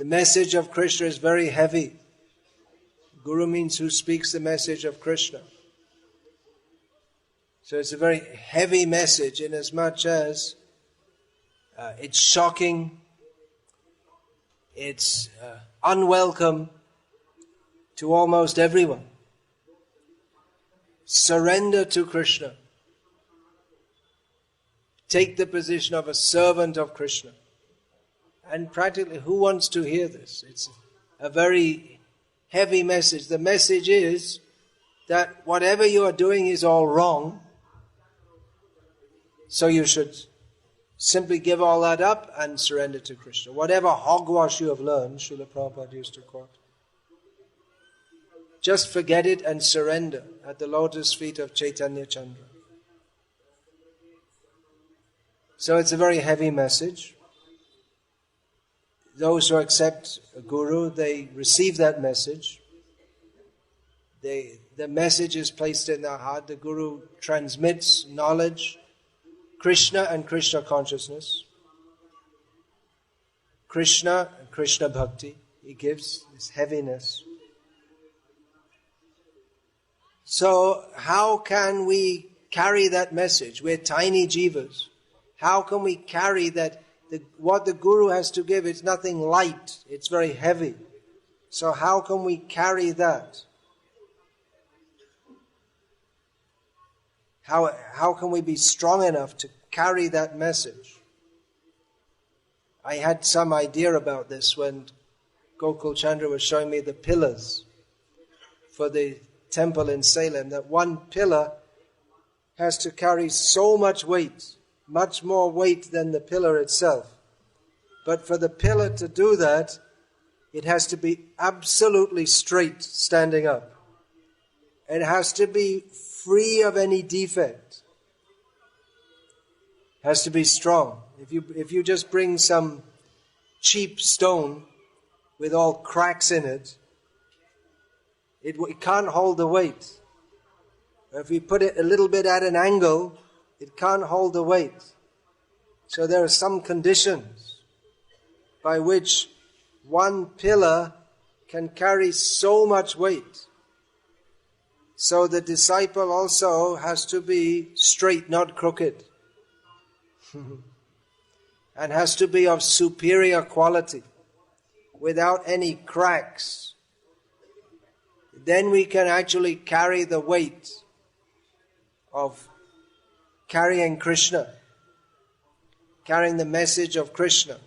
message of Krishna is very heavy. Guru means who speaks the message of Krishna. So it's a very heavy message in as much as it's shocking, it's unwelcome to almost everyone. Surrender to Krishna. Take the position of a servant of Krishna. And practically, who wants to hear this? It's a very heavy message. The message is that whatever you are doing is all wrong. So you should simply give all that up and surrender to Krishna. Whatever hogwash you have learned, Srila Prabhupada used to quote, just forget it and surrender at the lotus feet of Chaitanya Chandra. So it's a very heavy message. Those who accept a guru, they receive that message. The message is placed in their heart. The guru transmits knowledge, Krishna and Krishna consciousness, Krishna and Krishna bhakti. He gives this heaviness. So how can we carry that message? We're tiny jivas. How can we carry that? What the Guru has to give, it's nothing light, it's very heavy. So how can we carry that? How can we be strong enough to carry that message? I had some idea about this when Gokul Chandra was showing me the pillars for the temple in Salem, that one pillar has to carry so much weight, much more weight than the pillar itself. But for the pillar to do that, it has to be absolutely straight standing up. It has to be free of any defect. It has to be strong. If you just bring some cheap stone with all cracks in it, it can't hold the weight. If we put it a little bit at an angle, it can't hold the weight. So there are some conditions by which one pillar can carry so much weight. So the disciple also has to be straight, not crooked. And has to be of superior quality, without any cracks. Then we can actually carry the weight of carrying Krishna, carrying the message of Krishna.